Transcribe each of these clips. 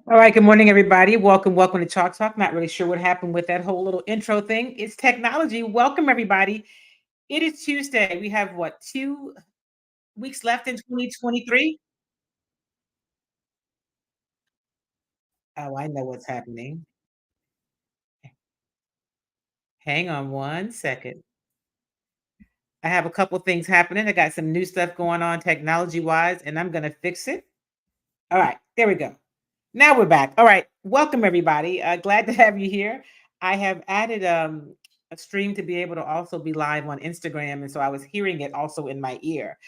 All right, good morning, everybody. Welcome to Chalk Talk. Not really sure what happened with that whole little intro thing. It's technology. Welcome, everybody. It is Tuesday. We have what, 2 weeks left in 2023? Oh, I know what's happening. Hang on one second. I have a couple things happening. I got some new stuff going on technology wise, and I'm going to fix it. All right, there we go. Now we're back. All right, welcome everybody. Glad to have you here. I have added a stream to be able to also be live on Instagram, and so I was hearing it also in my ear.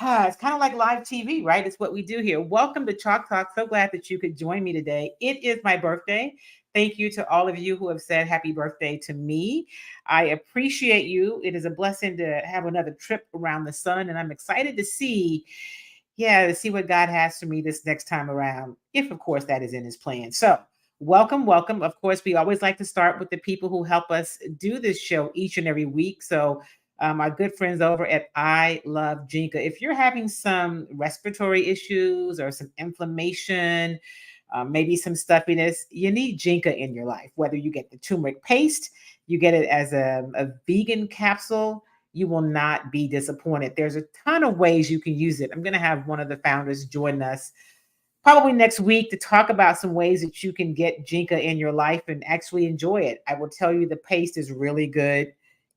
It's kind of like live TV, right? It's what we do here. Welcome to Chalk Talk. So glad that you could join me today. It is my birthday. Thank you to all of you who have said happy birthday to me. I appreciate you. It is a blessing to have another trip around the sun, and I'm excited to see, yeah, to see what God has for me this next time around, if of course that is in his plan. So, welcome, welcome. Of course, we always like to start with the people who help us do this show each and every week. So, my good friends over at I Love Jinka. If you're having some respiratory issues or some inflammation, maybe some stuffiness, you need Jinka in your life. Whether you get the turmeric paste, you get it as a vegan capsule, you will not be disappointed. There's a ton of ways you can use it. I'm going to have one of the founders join us probably next week to talk about some ways that you can get Jinka in your life and actually enjoy it. I will tell you the paste is really good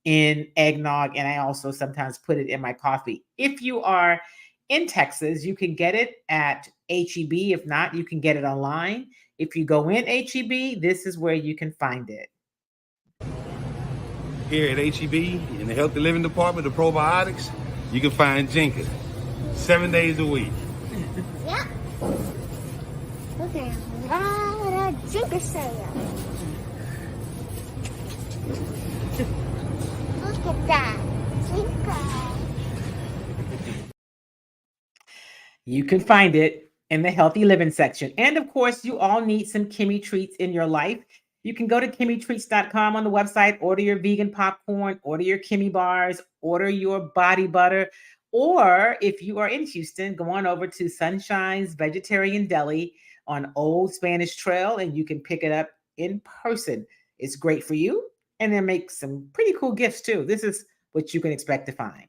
in eggnog, and I also sometimes put it in my coffee. If you are in Texas, you can get it at HEB. If not, you can get it online. If you go in HEB, this is where you can find it. Here at HEB in the Healthy Living Department of Probiotics, you can find Jinka 7 days a week. Yeah. Look at a lot of Jinka sale. Look at that. Jinka. You can find it in the healthy living section. And of course, you all need some Kimmy treats in your life. You can go to KimmyTreats.com on the website, order your vegan popcorn, order your Kimmy bars, order your body butter. Or if you are in Houston, go on over to Sunshine's Vegetarian Deli on Old Spanish Trail and you can pick it up in person. It's great for you. And they make some pretty cool gifts too. This is what you can expect to find.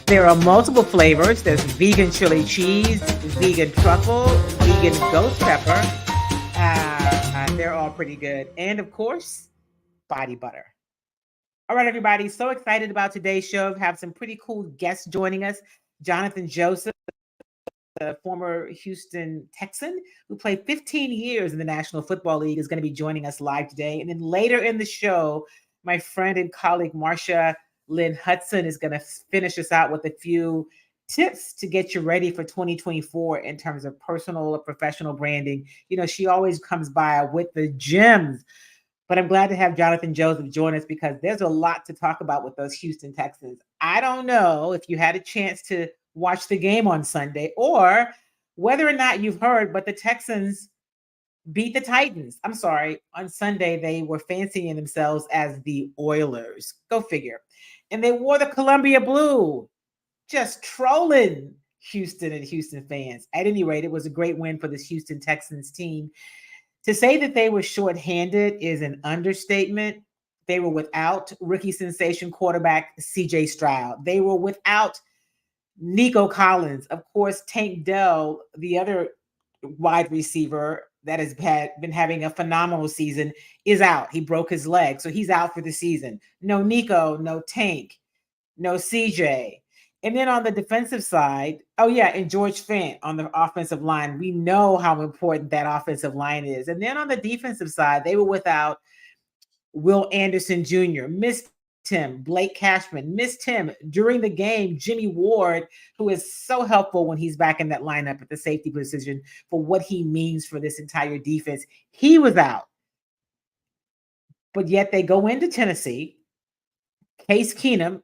There are multiple flavors. There's vegan chili cheese, vegan truffle, vegan ghost pepper. They're all pretty good. And of course, body butter. All right, everybody. So excited about today's show. Have some pretty cool guests joining us. Jonathan Joseph, the former Houston Texan who played 15 years in the National Football League, is going to be joining us live today. And then later in the show, my friend and colleague Marsha Lynn Hudson is going to finish us out with a few tips to get you ready for 2024 in terms of personal or professional branding. You know, she always comes by with the gems. But I'm glad to have Jonathan Joseph join us because there's a lot to talk about with those Houston Texans. I don't know if you had a chance to watch the game on Sunday or whether or not you've heard, but the Texans beat the Titans. I'm sorry. On Sunday, they were fancying themselves as the Oilers. Go figure. And they wore the Columbia blue, just trolling Houston and Houston fans. At any rate, it was a great win for this Houston Texans team. To say that they were shorthanded is an understatement. They were without rookie sensation quarterback CJ Stroud. They were without Nico Collins. Of course, Tank Dell, the other wide receiver that has been having a phenomenal season, is out. He broke his leg, so he's out for the season. No Nico, no Tank, no CJ. And then on the defensive side, oh yeah, and George Fant on the offensive line. We know how important that offensive line is. And then on the defensive side, they were without Will Anderson Jr., missed him. Blake Cashman missed him during the game. Jimmy Ward, who is so helpful when he's back in that lineup at the safety position for what he means for this entire defense, he was out. But yet they go into Tennessee. Case Keenum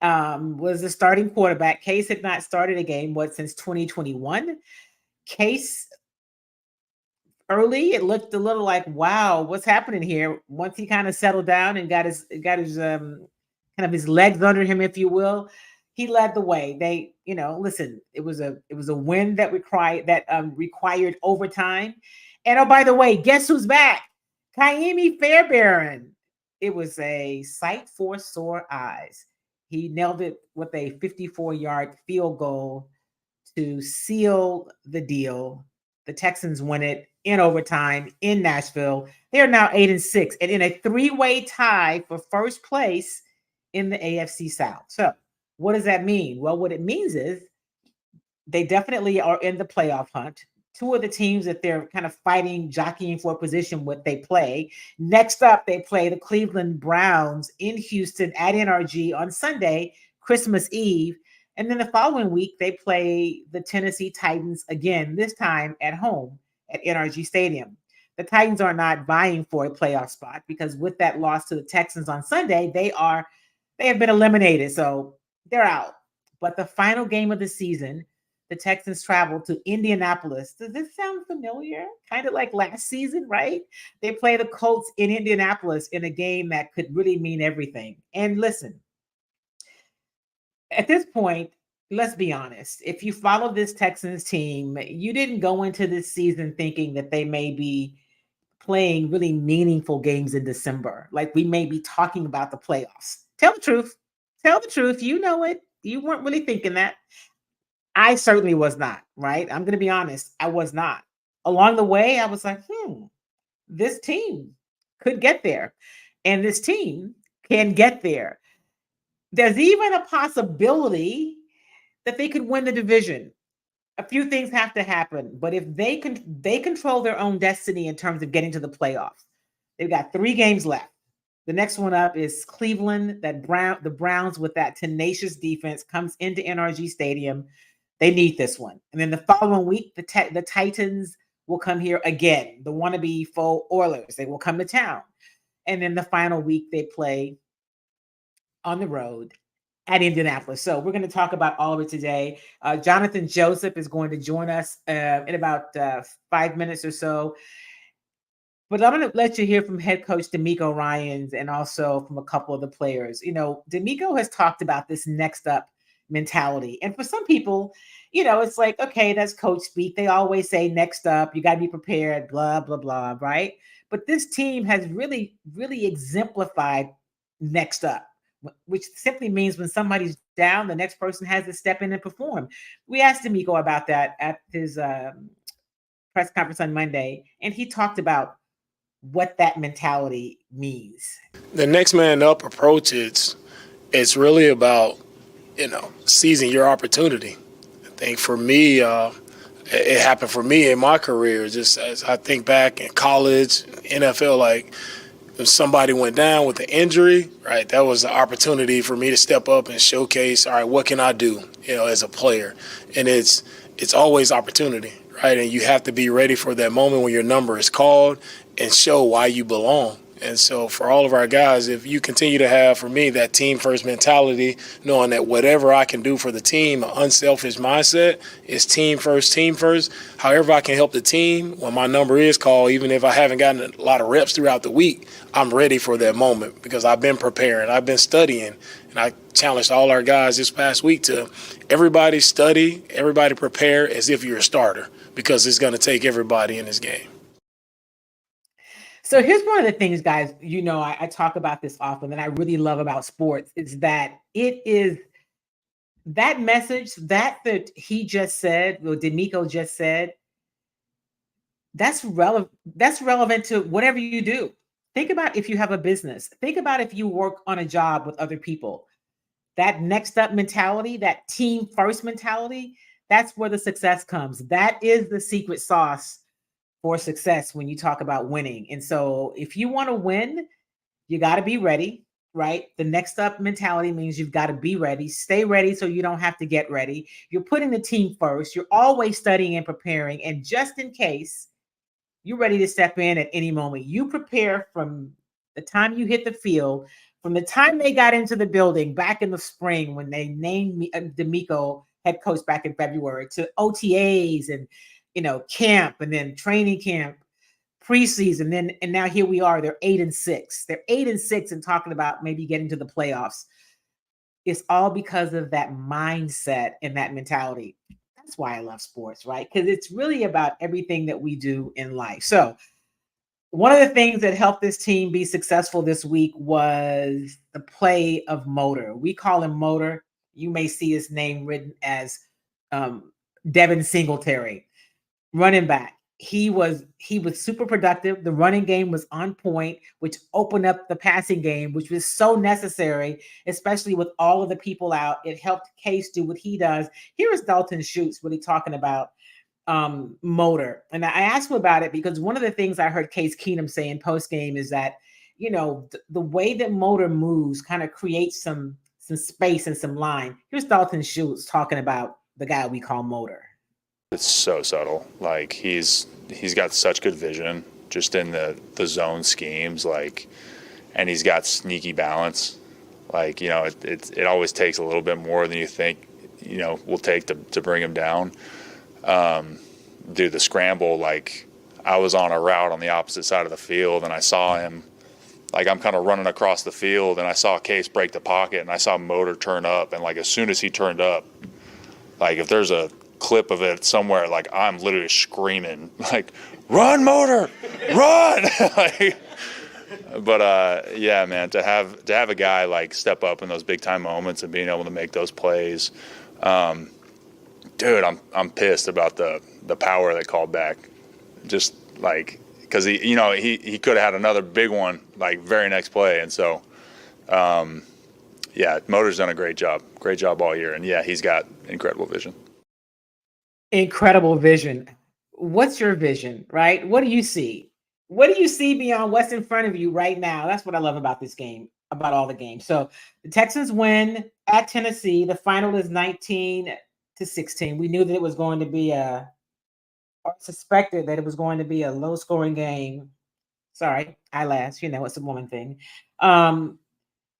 was the starting quarterback. Case had not started a game since 2021. Case early, it looked a little like, wow, what's happening here? Once he kind of settled down and got his kind of his legs under him, if you will, He led the way. They, listen, it was a win that required overtime. And oh, by the way, guess who's back? Ka'imi Fairbairn. It was a sight for sore eyes. He nailed it with a 54-yard field goal to seal the deal. The Texans win it in overtime in Nashville. They are now 8-6 and in a three-way tie for first place in the AFC South. So, what does that mean? Well, what it means is they definitely are in the playoff hunt. Two of the teams that they're kind of fighting, jockeying for position with, they play. Next up, they play the Cleveland Browns in Houston at NRG on Sunday, Christmas Eve. And then the following week, they play the Tennessee Titans again, this time at home at NRG Stadium. The Titans are not vying for a playoff spot because with that loss to the Texans on Sunday, they have been eliminated. So they're out. But the final game of the season, the Texans travel to Indianapolis. Does this sound familiar? Kind of like last season, right? They play the Colts in Indianapolis in a game that could really mean everything. And listen, at this point, let's be honest. If you follow this Texans team, you didn't go into this season thinking that they may be playing really meaningful games in December. Like we may be talking about the playoffs. Tell the truth. Tell the truth. You know it. You weren't really thinking that. I certainly was not, right? I'm going to be honest. I was not. Along the way, I was like, this team could get there. And this team can get there. There's even a possibility that they could win the division. A few things have to happen, but if they control their own destiny in terms of getting to the playoffs. They've got 3 games left. The next one up is Cleveland. The Browns with that tenacious defense comes into NRG Stadium. They need this one. And then the following week, the Titans will come here again. The wannabe faux Oilers. They will come to town. And then the final week, they play on the road at Indianapolis. So we're going to talk about all of it today. Jonathan Joseph is going to join us in about 5 minutes or so. But I'm going to let you hear from head coach DeMeco Ryans and also from a couple of the players. DeMeco has talked about this next up mentality. And for some people, it's like, okay, that's coach speak. They always say next up, you got to be prepared, blah, blah, blah, right? But this team has really, really exemplified next up, which simply means when somebody's down, the next person has to step in and perform. We asked DeMeco about that at his press conference on Monday, and he talked about what that mentality means. The next man up approach, it's really about, seizing your opportunity. I think for me, it happened for me in my career. Just as I think back in college, NFL, like if somebody went down with an injury, right, that was the opportunity for me to step up and showcase, all right, what can I do, as a player? And it's always opportunity, right? And you have to be ready for that moment when your number is called and show why you belong. And so for all of our guys, if you continue to have, for me, that team first mentality, knowing that whatever I can do for the team, an unselfish mindset, is team first. However I can help the team when my number is called, even if I haven't gotten a lot of reps throughout the week, I'm ready for that moment because I've been preparing, I've been studying. And I challenged all our guys this past week to everybody study, everybody prepare as if you're a starter because it's going to take everybody in this game. So here's one of the things, guys, I talk about this often that I really love about sports is that it is that message that he just said, or DeMeco just said, that's relevant to whatever you do. Think about if you have a business. Think about if you work on a job with other people. That next up mentality, that team first mentality, that's where the success comes. That is the secret sauce for success when you talk about winning. And so if you want to win, you got to be ready, right? The next up mentality means you've got to be ready. Stay ready so you don't have to get ready. You're putting the team first. You're always studying and preparing. And just in case, you're ready to step in at any moment. You prepare from the time you hit the field, from the time they got into the building back in the spring when they named DeMeco head coach back in February, to OTAs and camp, and then training camp, preseason, and now here we are. They're 8-6. They're 8-6 and talking about maybe getting to the playoffs. it's all because of that mindset and that mentality. That's why I love sports, right? Because it's really about everything that we do in life. So, one of the things that helped this team be successful this week was the play of Motor. We call him Motor. You may see his name written as Devin Singletary, running back. He was super productive. The running game was on point, which opened up the passing game, which was so necessary, especially with all of the people out. It helped Case do what he does. Here is Dalton Schultz really talking about Motor. And I asked him about it because one of the things I heard Case Keenum say in post game is that, the way that Motor moves kind of creates some space and some line. Here's Dalton Schultz talking about the guy we call Motor. It's so subtle. Like he's got such good vision just in the zone schemes, and he's got sneaky balance. It always takes a little bit more than you think, will take to bring him down. Do the scramble, I was on a route on the opposite side of the field and I saw him, I'm kind of running across the field and I saw Case break the pocket and I saw Motor turn up, and as soon as he turned up, if there's a clip of it somewhere, I'm literally screaming, run Motor, run. But yeah, man, to have a guy step up in those big time moments and being able to make those plays, dude, I'm pissed about the power they called back. Just because he could have had another big one very next play, and so yeah, Motor's done a great job all year, and yeah, he's got incredible vision. Incredible vision. What's your vision, right? What do you see? What do you see beyond what's in front of you right now? That's what I love about this game, about all the games. So the Texans win at Tennessee. The final is 19-16. We knew that it was going to be or suspected that it was going to be a low scoring game. Sorry, eyelash, it's a woman thing.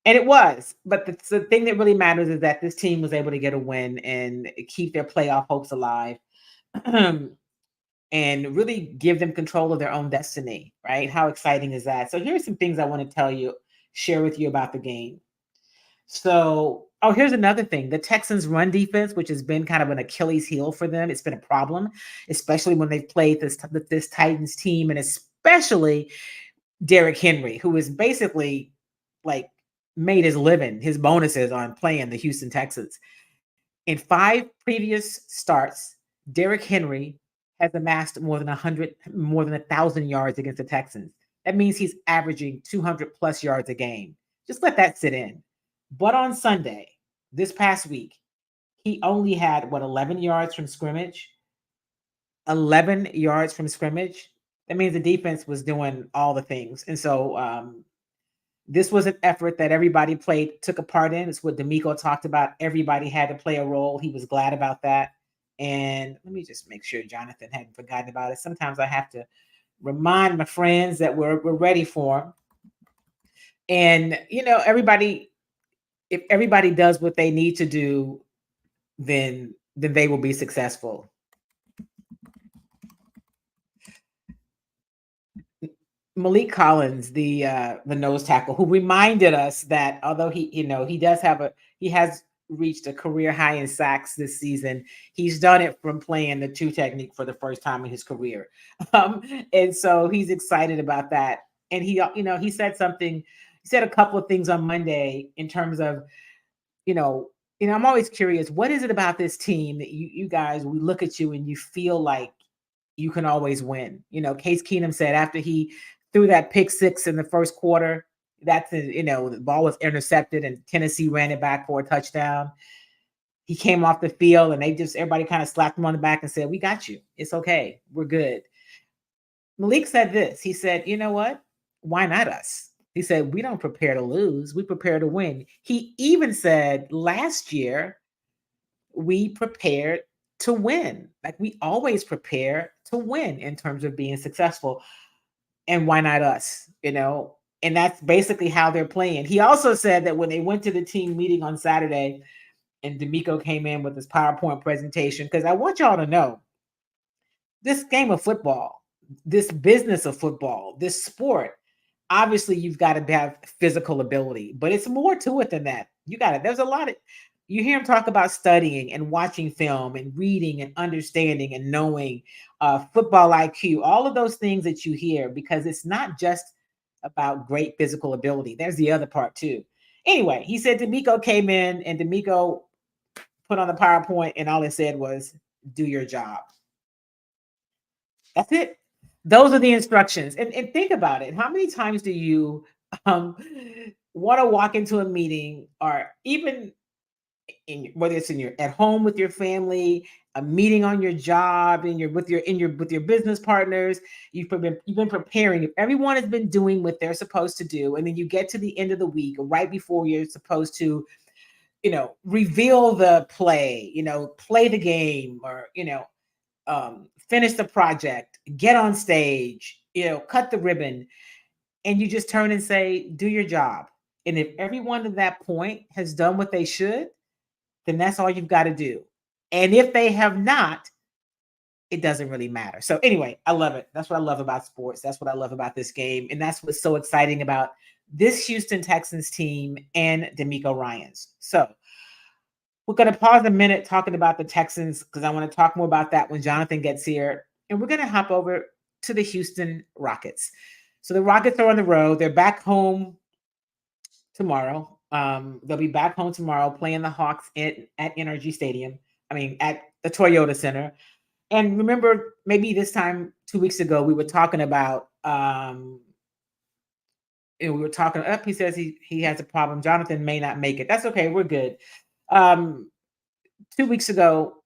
And it was, but the thing that really matters is that this team was able to get a win and keep their playoff hopes alive and really give them control of their own destiny, right? How exciting is that? So here's some things I want to share with you about the game. So, here's another thing. The Texans' run defense, which has been kind of an Achilles heel for them, it's been a problem, especially when they've played this Titans team, and especially Derrick Henry, who is basically made his living, his bonuses on playing the Houston Texans. In 5 previous starts, Derrick Henry has amassed more than 1,000 yards against the Texans. That means he's averaging 200 plus yards a game. Just let that sit in. But on Sunday, this past week, he only had 11 yards from scrimmage. 11 yards from scrimmage. That means the defense was doing all the things. And so this was an effort that everybody took a part in. It's what DeMeco talked about. Everybody had to play a role. He was glad about that. And let me just make sure Jonathan hadn't forgotten about it. Sometimes I have to remind my friends that we're ready for them. And, if everybody does what they need to do, then they will be successful. Malik Collins, the nose tackle, who reminded us that although he has reached a career high in sacks this season, he's done it from playing the 2 technique for the first time in his career, and so he's excited about that. And he said something. He said a couple of things on Monday in terms of, I'm always curious, what is it about this team that you guys, we look at you and you feel like you can always win? Case Keenum said after he threw that pick 6 in the first quarter, the ball was intercepted and Tennessee ran it back for a touchdown. He came off the field and everybody kind of slapped him on the back and said, "We got you. It's okay. We're good." Malik said this. He said, "You know what? Why not us?" He said, "We don't prepare to lose. We prepare to win." He even said last year, we prepared to win. We always prepare to win in terms of being successful. And why not us? And that's basically how they're playing. He also said that when they went to the team meeting on Saturday and DeMeco came in with his PowerPoint presentation, because I want y'all to know this game of football, this business of football, this sport, obviously you've got to have physical ability, but it's more to it than that. You got it. There's a lot of, you hear him talk about studying and watching film and reading and understanding and knowing football IQ, all of those things that you hear, because it's not just about great physical ability. There's the other part too. Anyway, he said DeMeco came in and DeMeco put on the PowerPoint and all it said was, do your job. That's it. Those are the instructions. And think about it. How many times do you um, want to walk into a meeting, or even whether it's in your at home with your family, a meeting on your job, in your with your business partners, you've been preparing. If everyone has been doing what they're supposed to do, and then you get to the end of the week, right before you're supposed to, reveal the play, play the game, or finish the project, get on stage, cut the ribbon, and you just turn and say, do your job. And if everyone at that point has done what they should, then that's all you've got to do. And if they have not, it doesn't really matter. So anyway, I love it. That's what I love about sports. That's what I love about this game. And that's what's so exciting about this Houston Texans team and DeMeco Ryans. So we're going to pause a minute talking about the Texans, because I want to talk more about that when Jonathan gets here. And we're going to hop over to the Houston Rockets. So the Rockets are on the road. They're back home tomorrow. They'll be back home tomorrow playing the Hawks at Energy Stadium. At the Toyota Center. And remember, maybe this time 2 weeks ago, we were talking about, he says he has a problem. Jonathan may not make it. That's okay. We're good. 2 weeks ago,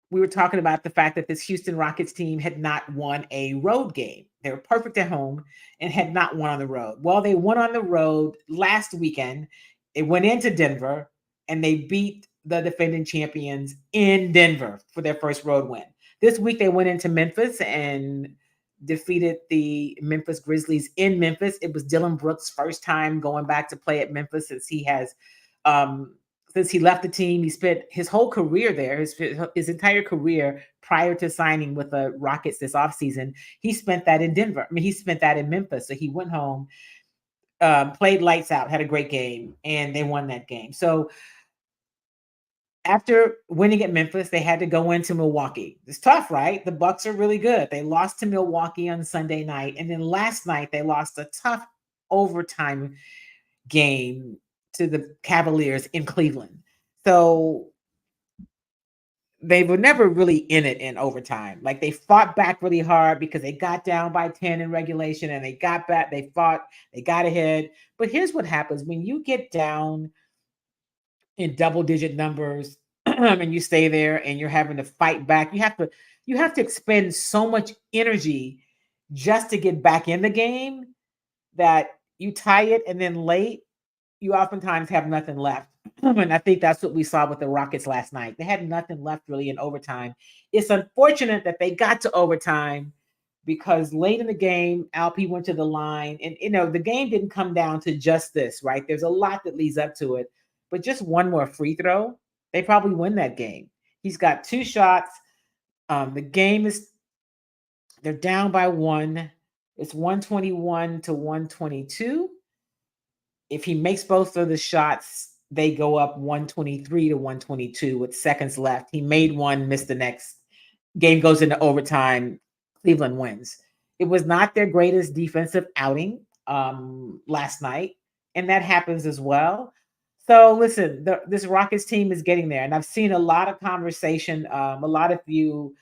we were talking about the fact that this Houston Rockets team had not won a road game. They were perfect at home and had not won on the road. Well, they won on the road last weekend. They went into Denver and they beat the defending champions in Denver for their first road win. This week, they went into Memphis and defeated the Memphis Grizzlies in Memphis. It was Dylan Brooks' first time going back to play at Memphis since he left the team. He spent his whole career there, his entire career prior to signing with the Rockets this offseason. He spent that in Denver. He spent that in Memphis. So he went home, played lights out, had a great game, and they won that game. So after winning at Memphis, they had to go into Milwaukee. It's tough, right? The Bucks are really good. They lost to Milwaukee on Sunday night. And then last night, they lost a tough overtime game to the Cavaliers in Cleveland. So they were never really in it in overtime. Like, they fought back really hard because they got down by 10 in regulation, and they got back, they fought, they got ahead. But here's what happens when you get down in double-digit numbers and you stay there and you're having to fight back. You have to expend so much energy just to get back in the game that you tie it, and then late, you oftentimes have nothing left. And I think that's what we saw with the Rockets last night. They had nothing left really in overtime. It's unfortunate that they got to overtime because late in the game, Alp went to the line, and the game didn't come down to just this, right? There's a lot that leads up to it. But just one more free throw, they probably win that game. He's got 2 shots. They're down by 1. It's 121 to 122. If he makes both of the shots, they go up 123 to 122 with seconds left. He made one, missed the next. Game goes into overtime. Cleveland wins. It was not their greatest defensive outing last night, and that happens as well. So listen, this Rockets team is getting there, and I've seen a lot of conversation. A lot of you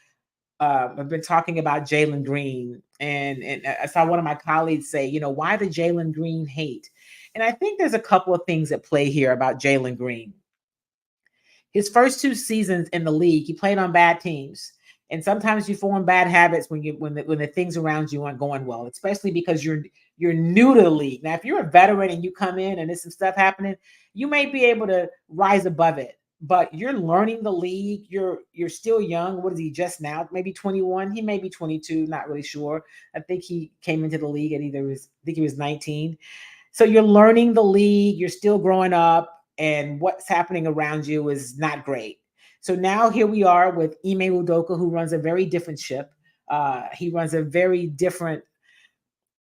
have been talking about Jalen Green, and I saw one of my colleagues say, why the Jalen Green hate? And I think there's a couple of things at play here about Jalen Green. His first 2 seasons in the league, he played on bad teams. And sometimes you form bad habits when the things around you aren't going well, especially because you're new to the league. Now, if you're a veteran and you come in and there's some stuff happening, you may be able to rise above it. But you're learning the league. You're still young. What is he just now? Maybe 21. He may be 22. Not really sure. I think he came into the league at I think he was 19. So you're learning the league. You're still growing up, and what's happening around you is not great. So now here we are with Ime Udoka, who runs a very different ship. He runs a very different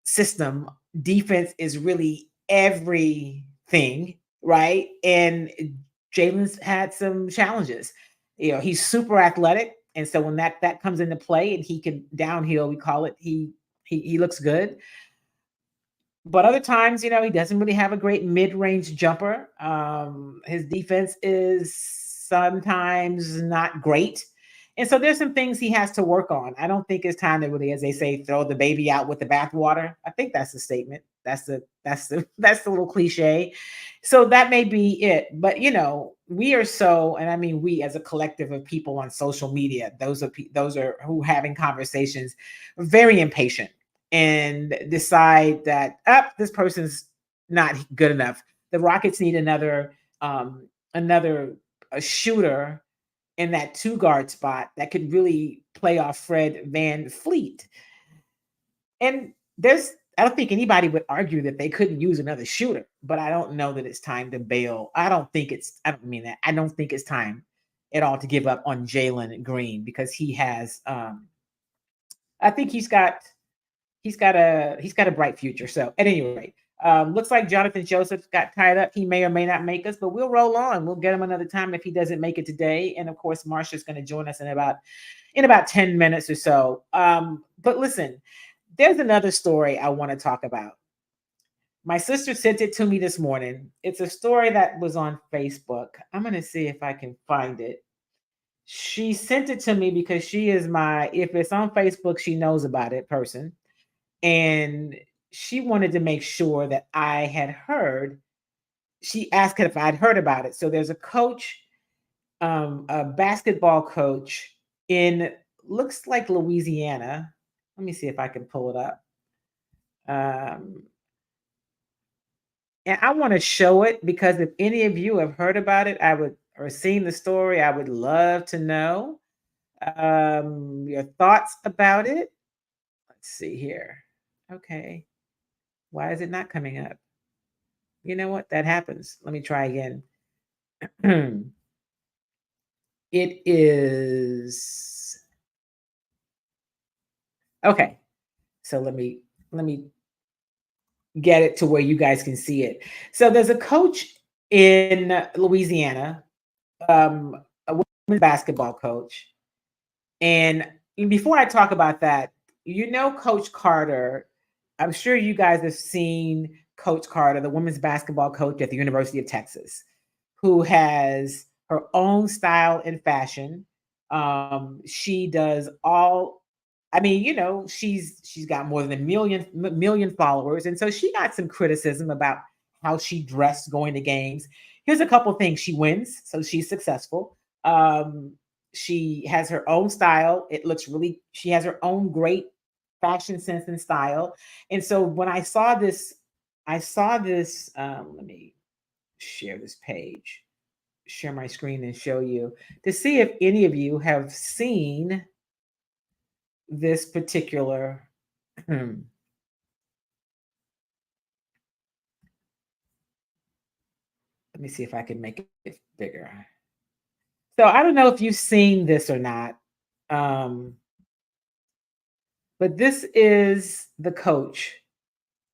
system. Defense is really everything right? And Jalen's had some challenges. He's super athletic, and so when that comes into play, and he can downhill, we call it, he looks good. But other times, he doesn't really have a great mid-range jumper. His defense is sometimes not great. And so there's some things he has to work on. I don't think it's time to really, as they say, throw the baby out with the bathwater. I think that's the statement. That's the little cliche. So that may be it. But we are so, and I mean we as a collective of people on social media, those are who having conversations, very impatient and decide that this person's not good enough. The Rockets need another a shooter in that 2 guard spot that could really play off Fred Van Fleet. And I don't think anybody would argue that they couldn't use another shooter, but I don't know that it's time to bail. I don't mean that. I don't think it's time at all to give up on Jalen Green, because he has, I think he's got a bright future. So at any rate, looks like Jonathan Joseph got tied up. He may or may not make us, but we'll roll on. We'll get him another time if he doesn't make it today. And of course, Marsha's going to join us in about 10 minutes or so. But listen, there's another story I want to talk about. My sister sent it to me this morning. It's a story that was on Facebook. I'm going to see if I can find it. She sent it to me because she is if it's on Facebook, she knows about it person. And she wanted to make sure that I had heard. She asked if I'd heard about it. So there's a coach, a basketball coach in, looks like Louisiana. Let me see if I can pull it up. And I want to show it, because if any of you have heard about it, or seen the story, I would love to know your thoughts about it. Let's see here. Okay. Why is it not coming up? You know what? That happens. Let me try again. It is. Okay. So let me get it to where you guys can see it. So there's a coach in Louisiana, a women's basketball coach. And before I talk about that, Coach Carter, I'm sure you guys have seen Coach Carter, the women's basketball coach at the University of Texas, who has her own style and fashion. She does all, she's got more than a million followers. And so she got some criticism about how she dressed going to games. Here's a couple things. She wins, so she's successful. She has her own style. She has her own great fashion sense and style. And so when I saw this, let me share this page, share my screen and show you to see if any of you have seen this particular let me see if I can make it bigger. So I don't know if you've seen this or not, but this is the coach,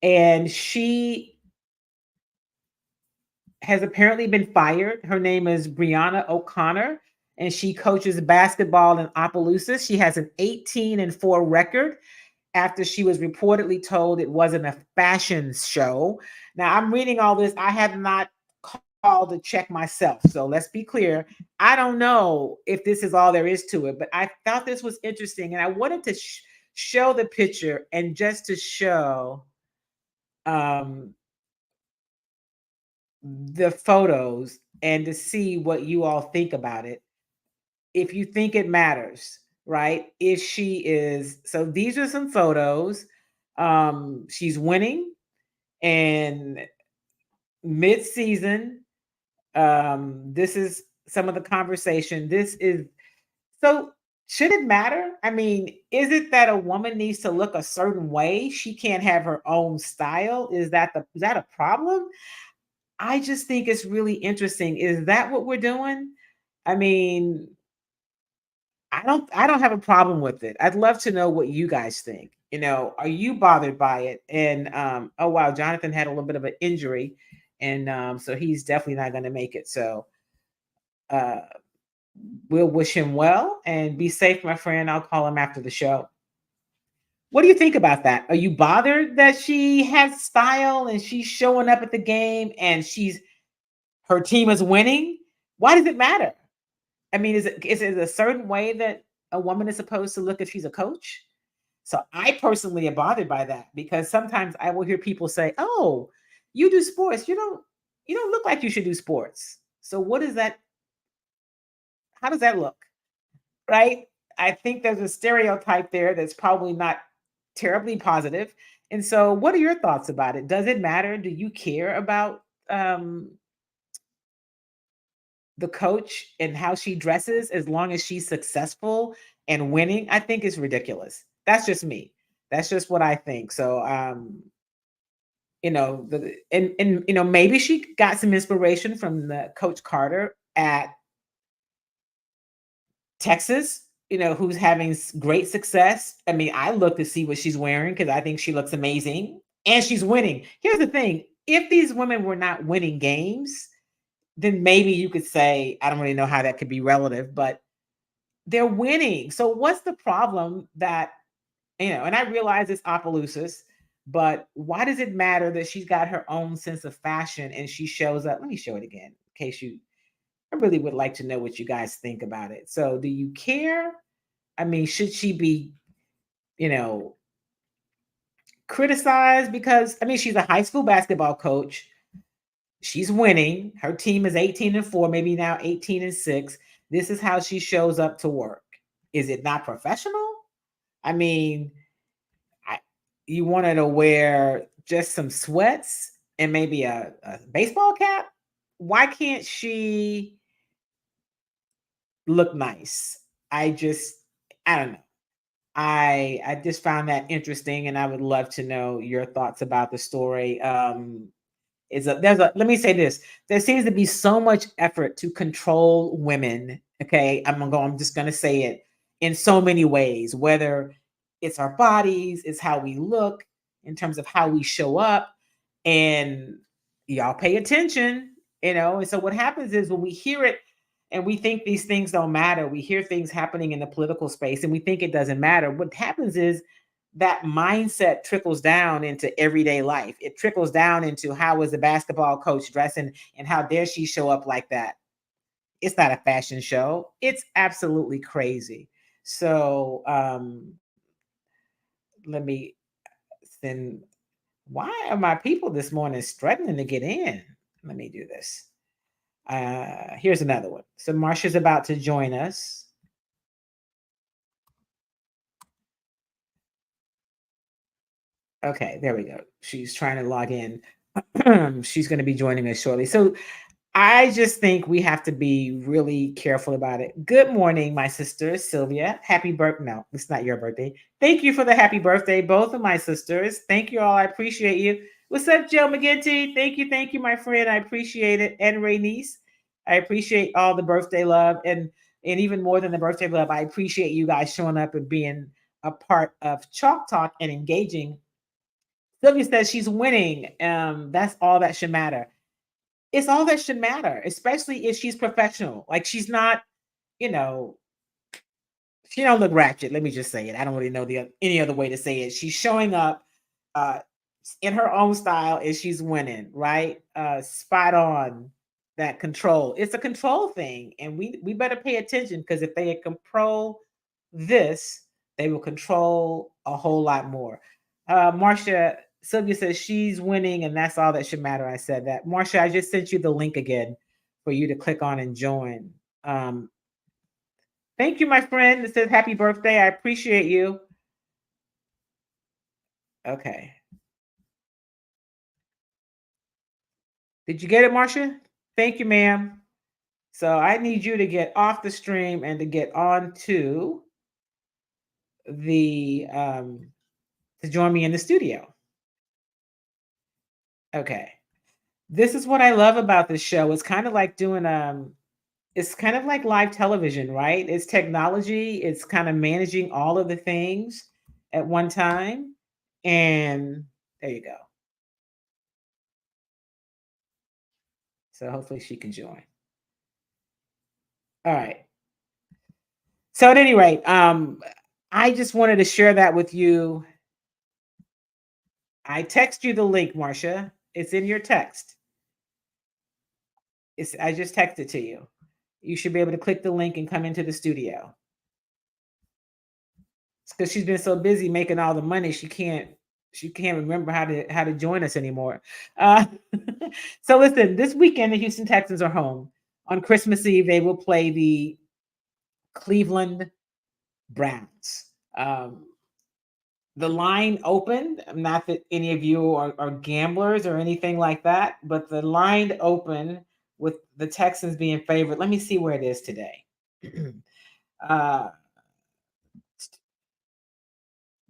and she has apparently been fired. Her name is Brianna O'Connor, and she coaches basketball in Opelousas. She has an 18-4 record after she was reportedly told it wasn't a fashion show. Now, I'm reading all this. I have not called to check myself. So let's be clear. I don't know if this is all there is to it, but I thought this was interesting. And I wanted to show the picture, and just to show the photos and to see what you all think about it. If you think it matters, right? If she is, so these are some photos. She's winning, and mid-season, this is some of the conversation. So should it matter? I mean, is it that a woman needs to look a certain way? She can't have her own style? Is that a problem? I just think it's really interesting. Is that what we're doing? I mean, I don't have a problem with it. I'd love to know what you guys think. Are you bothered by it? And oh wow, Jonathan had a little bit of an injury, and so he's definitely not going to make it. So uh, we'll wish him well and be safe, my friend. I'll call him after the show. What do you think about that? Are you bothered that she has style and she's showing up at the game and her team is winning? Why does it matter? I mean, is it a certain way that a woman is supposed to look if she's a coach? So I personally am bothered by that because sometimes I will hear people say, "Oh, you do sports. You don't look like you should do sports." So what is that? How does that look? Right? I think there's a stereotype there that's probably not terribly positive. And so what are your thoughts about it? Does it matter? Do you care about the coach and how she dresses as long as she's successful and winning? I think it's ridiculous. That's just me. That's just what I think. So maybe she got some inspiration from the Coach Carter at Texas, who's having great success. I mean, I look to see what she's wearing because I think she looks amazing and she's winning. Here's the thing. If these women were not winning games, then maybe you could say, I don't really know how that could be relative, but they're winning. So what's the problem that, and I realize it's Opelousas, but why does it matter that she's got her own sense of fashion and she shows up? Let me show it again in case I really would like to know what you guys think about it. So do you care? I mean, should she be, criticized? Because, I mean, she's a high school basketball coach. She's winning. Her team is 18-4, maybe now 18-6. This is how she shows up to work. Is it not professional? I mean, you want her to wear just some sweats and maybe a baseball cap? Why can't she look nice? I don't know. I just found that interesting, and I would love to know your thoughts about the story. Let me say this. There seems to be so much effort to control women. Okay. I'm just going to say it in so many ways, whether it's our bodies, it's how we look in terms of how we show up, and y'all pay attention, and so what happens is when we hear it and we think these things don't matter, we hear things happening in the political space and we think it doesn't matter. What happens is that mindset trickles down into everyday life. It trickles down into how is the basketball coach dressing and how dare she show up like that. It's not a fashion show. It's absolutely crazy. So let me send. Why are my people this morning struggling to get in? Let me do this. Here's another one. So Marsha's about to join us. Okay, there we go. She's trying to log in. She's going to be joining us shortly. So I just think we have to be really careful about it. Good morning, my sister, Sylvia. Happy birthday. No, it's not your birthday. Thank you for the happy birthday, both of my sisters. Thank you all. I appreciate you. What's up, Joe McGinty? Thank you, my friend. I appreciate it. And Raynice, I appreciate all the birthday love. And even more than the birthday love, I appreciate you guys showing up and being a part of Chalk Talk and engaging. Sylvia says she's winning. That's all that should matter. It's all that should matter, especially if she's professional. Like she's not, she don't look ratchet. Let me just say it. I don't really know any other way to say it. She's showing up in her own style and she's winning, right? Spot on. That control. It's a control thing. And we better pay attention because if they control this, they will control a whole lot more. Sylvia says she's winning and that's all that should matter. I said that. Marcia, I just sent you the link again for you to click on and join. Thank you, my friend. It says happy birthday. I appreciate you. Okay. Did you get it, Marcia? Thank you, ma'am. So I need you to get off the stream and to get on to the to join me in the studio. Okay. This is what I love about this show. It's kind of like doing it's kind of like live television, right? It's technology. It's kind of managing all of the things at one time. And there you go. So hopefully she can join. All right. So at any rate, I just wanted to share that with you. I text you the link, Marcia. It's in your text. I just texted to you. You should be able to click the link and come into the studio. It's because she's been so busy making all the money she can't remember how to join us anymore. So listen, this weekend the Houston Texans are home. On Christmas Eve, they will play the Cleveland Browns. The line opened. Not that any of you are gamblers or anything like that, but the line opened with the Texans being favored. Let me see where it is today.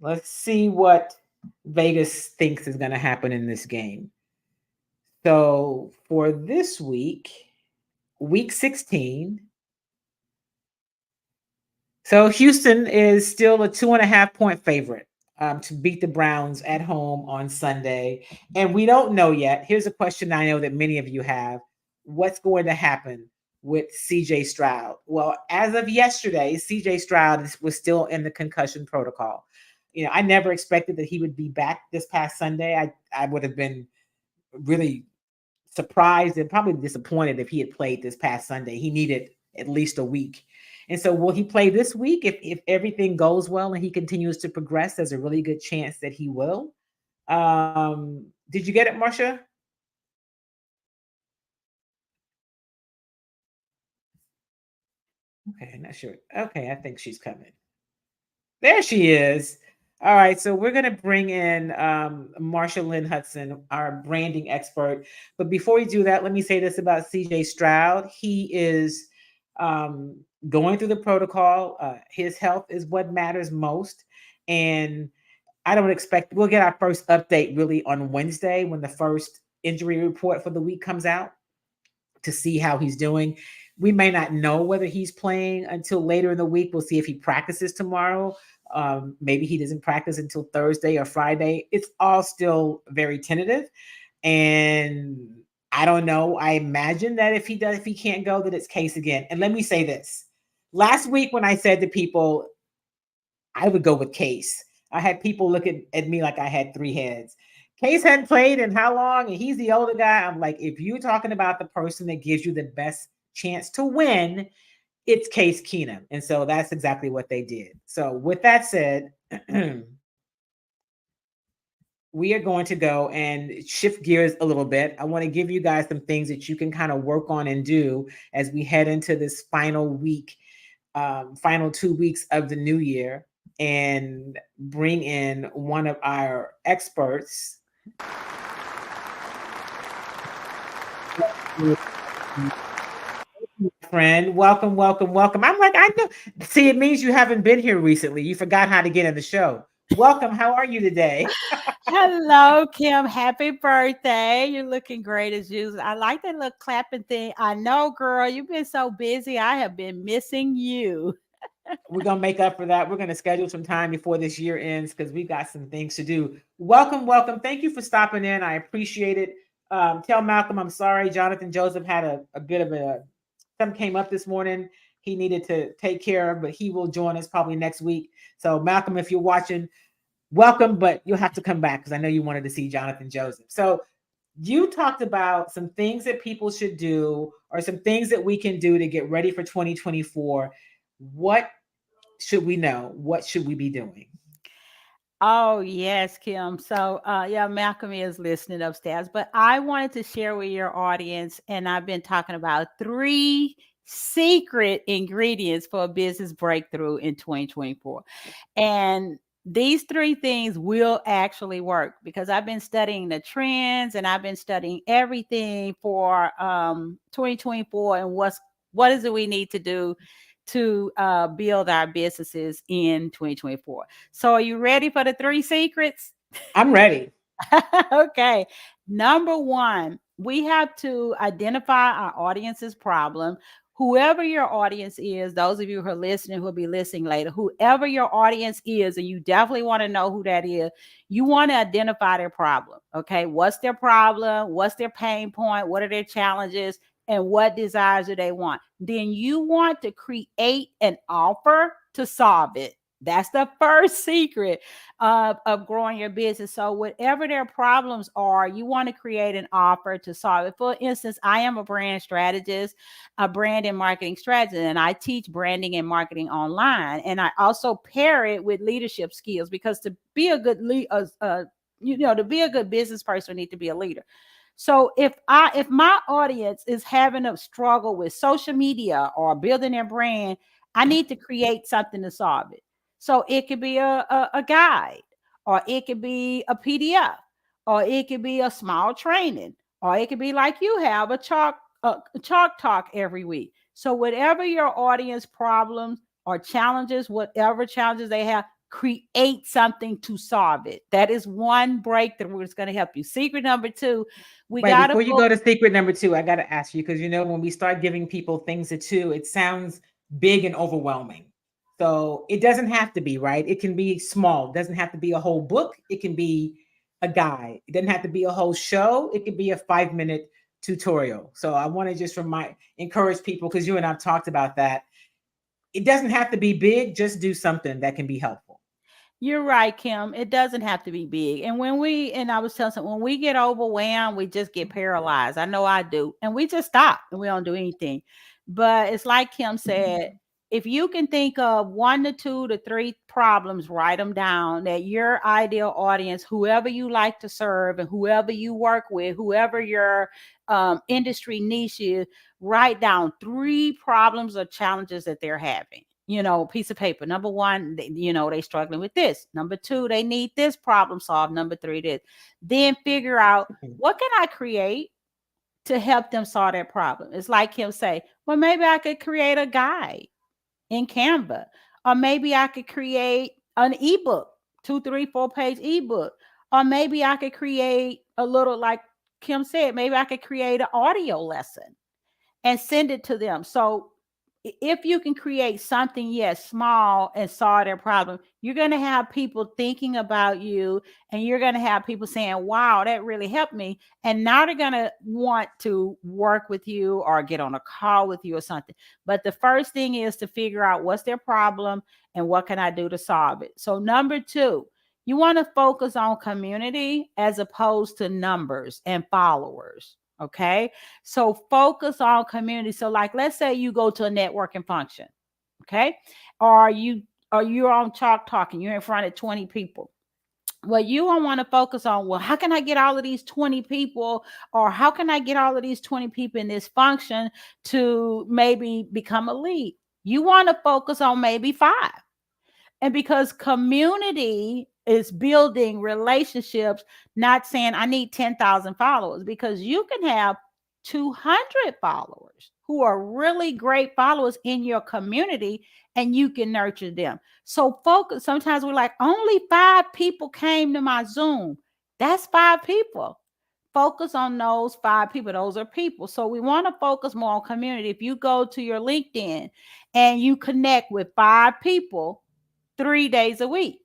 Let's see what Vegas thinks is going to happen in this game. So for this week 16, so Houston is still a 2.5 point favorite to beat the Browns at home on Sunday. And we don't know yet. Here's a question I know that many of you have. What's going to happen with CJ Stroud? Well, as of yesterday, CJ Stroud was still in the concussion protocol. You know, I never expected that he would be back this past Sunday. I would have been really surprised and probably disappointed if he had played this past Sunday. He needed at least a week. And so will he play this week? If everything goes well and he continues to progress, there's a really good chance that he will. Did you get it, Marcia? Okay, not sure. Okay, I think she's coming. There she is. All right, so we're going to bring in Marsha Lynn Hudson, our branding expert. But before we do that, let me say this about CJ Stroud. He is going through the protocol. His health is what matters most. And I don't expect we'll get our first update really on Wednesday when the first injury report for the week comes out to see how he's doing. We may not know whether he's playing until later in the week. We'll see if he practices tomorrow. Maybe he doesn't practice until Thursday or Friday. It's all still very tentative. And I don't know. I imagine that if he can't go, that it's Case again. And let me say this. Last week when I said to people, I would go with Case, I had people looking at me like I had three heads. Case hadn't played in how long? And he's the older guy. I'm like, if you're talking about the person that gives you the best chance to win, it's Case Keenum. And so that's exactly what they did. So with that said, we are going to go and shift gears a little bit. I want to give you guys some things that you can kind of work on and do as we head into this final week, final 2 weeks of the new year, and bring in one of our experts. Friend, welcome. I'm like, I know. See, it means you haven't been here recently. You forgot how to get in the show. Welcome. How are you today? Hello, Kim. Happy birthday. You're looking great as usual. I like that little clapping thing. I know, girl, you've been so busy. I have been missing you. We're going to make up for that. We're going to schedule some time before this year ends because we've got some things to do. Welcome. Thank you for stopping in. I appreciate it. Tell Malcolm I'm sorry. Jonathan Joseph had a bit of something came up this morning he needed to take care of, but he will join us probably next week. So Malcolm, if you're watching, welcome, but you'll have to come back because I know you wanted to see Jonathan Joseph. So you talked about some things that people should do or some things that we can do to get ready for 2024. What should we know? What should we be doing? Oh, yes, Kim. So, yeah, Malcolm is listening upstairs, but I wanted to share with your audience, and I've been talking about 3 secret ingredients for a business breakthrough in 2024. And these 3 things will actually work because I've been studying the trends and I've been studying everything for 2024 and what is it we need to do to build our businesses in 2024. So are you ready for the 3 secrets? I'm ready. Okay. Number 1, we have to identify our audience's problem. whoever your audience is, those of you who are listening, who will be listening later, whoever your audience is, and you definitely want to know who that is, you want to identify their problem. Okay. What's their problem? What's their pain point? What are their challenges? And what desires do they want? Then you want to create an offer to solve it. That's the first secret of growing your business. So whatever their problems are, you want to create an offer to solve it. For instance, I am a brand strategist, a brand and marketing strategist, and I teach branding and marketing online. And I also pair it with leadership skills, because to be a good to be a good business person, you need to be a leader. So if my audience is having a struggle with social media or building their brand, I need to create something to solve it. So it could be a guide, or it could be a PDF, or it could be a small training, or it could be like you have a chalk talk every week. So whatever your audience problems or challenges, whatever challenges they have, create something to solve it. That is one breakthrough that's going to help you. Secret number 2, we got Before you go to secret number 2, I got to ask you, because when we start giving people things to do, it sounds big and overwhelming. So it doesn't have to be, right? It can be small. It doesn't have to be a whole book. It can be a guide. It doesn't have to be a whole show. It could be a 5-minute tutorial. So I want to just encourage people, because you and I've talked about that. It doesn't have to be big. Just do something that can be helpful. You're right, Kim. It doesn't have to be big. And I was telling someone, when we get overwhelmed, we just get paralyzed. I know I do. And we just stop and we don't do anything. But it's like Kim said, if you can think of 1 to 2 to 3 problems, write them down, that your ideal audience, whoever you like to serve and whoever you work with, whoever your industry niche is, write down 3 problems or challenges that they're having. Piece of paper. Number 1, they struggling with this. Number 2, they need this problem solved. Number 3, this. Then figure out, what can I create to help them solve that problem? It's like Kim say, well, maybe I could create a guide in Canva, or maybe I could create an ebook, 2, 3, 4-page ebook, or maybe I could create a little, like Kim said, maybe I could create an audio lesson and send it to them. So if you can create something, yes, small, and solve their problem, you're going to have people thinking about you, and you're going to have people saying, wow, that really helped me. And now they're going to want to work with you or get on a call with you or something. But the first thing is to figure out what's their problem and what can I do to solve it. So number 2, you want to focus on community as opposed to numbers and followers. Okay. So focus on community. So like, let's say you go to a networking function. Okay. Or you're on Chalk Talking, you're in front of 20 people. Well, you don't want to focus on, well, how can I get all of these 20 people, or how can I get all of these 20 people in this function to maybe become a lead? You want to focus on maybe 5. And because community is building relationships, not saying I need 10,000 followers, because you can have 200 followers who are really great followers in your community, and you can nurture them. So focus. Sometimes we're like, only 5 people came to my Zoom. That's 5 people. Focus on those 5 people. Those are people. So we want to focus more on community. If you go to your LinkedIn and you connect with 5 people 3 days a week,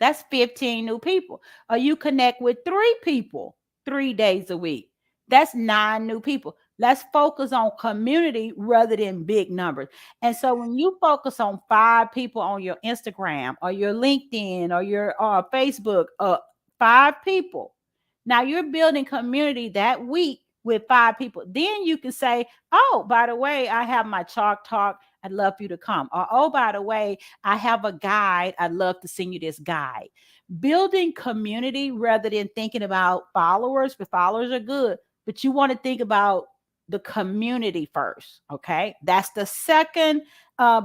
that's 15 new people. Or you connect with 3 people 3 days a week, that's 9 new people. Let's focus on community rather than big numbers. And so when you focus on 5 people on your Instagram or your LinkedIn or your Facebook, 5 people, now you're building community that week with 5 people. Then you can say, oh, by the way, I have my Chalk Talk. I'd love for you to come. Or, oh, by the way, I have a guide. I'd love to send you this guide. Building community rather than thinking about followers, but followers are good. But you want to think about the community first. Okay. That's the second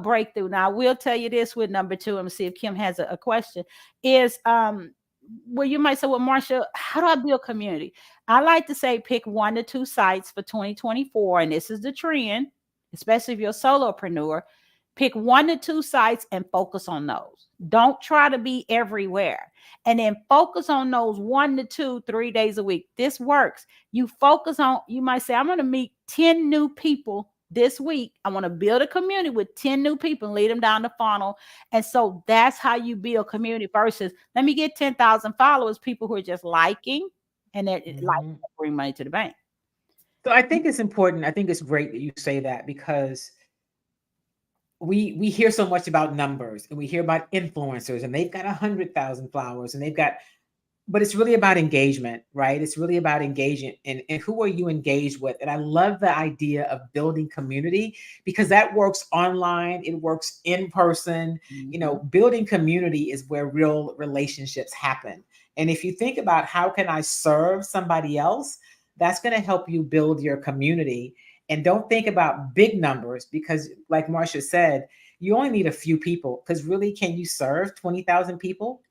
breakthrough. Now, I will tell you this with number 2. Let me see if Kim has a question. Is well, you might say, well, Marsha, how do I build community? I like to say pick 1 to 2 sites for 2024. And this is the trend, especially if you're a solopreneur. Pick 1 to 2 sites and focus on those. Don't try to be everywhere. And then focus on those 1 to 2, 3 days a week. This works. You focus on, you might say, I'm going to meet 10 new people this week, I want to build a community with 10 new people and lead them down the funnel. And so that's how you build community versus let me get 10,000 followers, people who are just liking and that like bring money to the bank. So I think it's important. I think it's great that you say that because we hear so much about numbers and we hear about influencers and they've got 100,000 followers and they've got, but it's really about engagement, right? It's really about engagement and who are you engaged with? And I love the idea of building community because that works online, it works in person. You know, building community is where real relationships happen. And if you think about how can I serve somebody else, that's going to help you build your community. And don't think about big numbers because, like Marsha said, you only need a few people because really, can you serve 20,000 people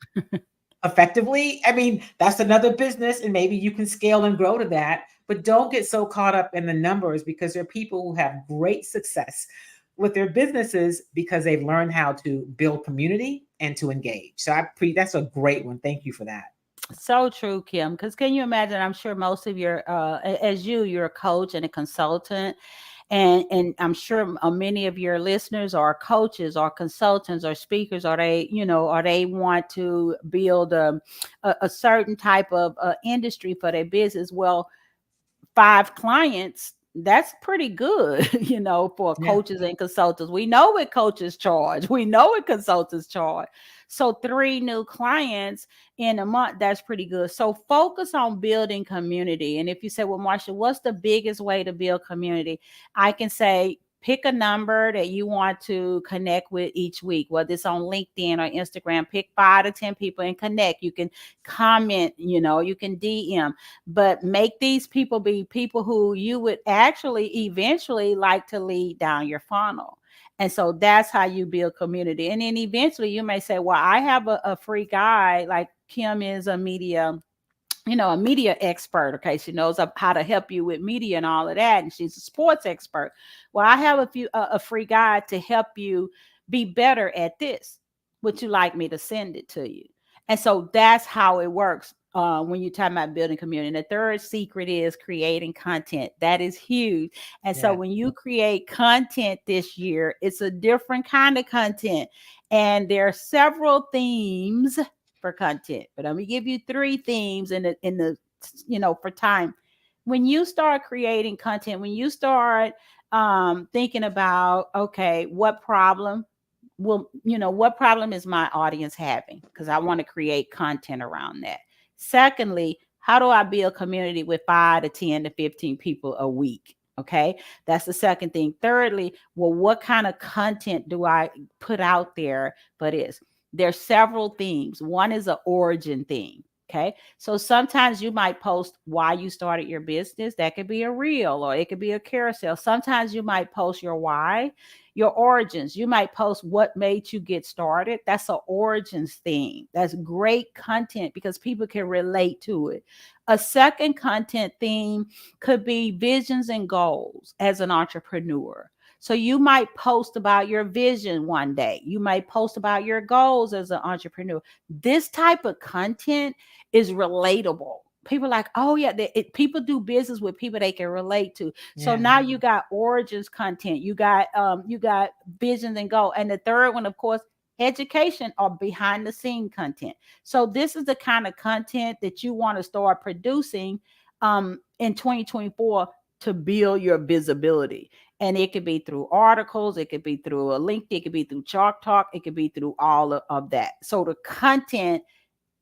effectively? I mean, that's another business and maybe you can scale and grow to that. But don't get so caught up in the numbers because there are people who have great success with their businesses because they've learned how to build community and to engage. So that's a great one. Thank you for that. So true, Kim. Because can you imagine? I'm sure most of your, you're a coach and a consultant, and I'm sure many of your listeners are coaches or consultants or speakers, or they want to build a certain type of industry for their business. Well, 5 clients. That's pretty good, for coaches and consultants. We know what coaches charge. We know what consultants charge. So 3 new clients in a month, that's pretty good. So focus on building community. And if you say, well, Marsha, what's the biggest way to build community? I can say, pick a number that you want to connect with each week, whether it's on LinkedIn or Instagram. Pick 5 to 10 people and connect. You can comment, you can DM, but make these people be people who you would actually eventually like to lead down your funnel. And so that's how you build community. And then eventually you may say, well, I have a free guide, like Kim is a media expert. Okay. She knows how to help you with media and all of that. And she's a sports expert. Well, I have a free guide to help you be better at this. Would you like me to send it to you? And so that's how it works when you're talking about building community. And the third secret is creating content. That is huge. And so when you create content this year, it's a different kind of content. And there are several themes for content, but let me give you 3 themes in the for time. When you start creating content, when you start thinking about, okay, what problem is my audience having? Because I want to create content around that. Secondly, how do I build community with 5 to 10 to 15 people a week? Okay, that's the second thing. Thirdly, well, what kind of content do I put out there for this? There's several themes. One is an origin theme. Okay. So sometimes you might post why you started your business. That could be a reel or it could be a carousel. Sometimes you might post your why, your origins. You might post what made you get started. That's an origins theme. That's great content because people can relate to it. A second content theme could be visions and goals as an entrepreneur. So you might post about your vision one day. You might post about your goals as an entrepreneur. This type of content is relatable. People are like, oh yeah, people do business with people they can relate to. So now you got origins content. You got visions and goals. And the third one, of course, education or behind the scene content. So this is the kind of content that you want to start producing in 2024 to build your visibility. And it could be through articles, it could be through a LinkedIn, it could be through Chalk Talk, it could be through all of that. So the content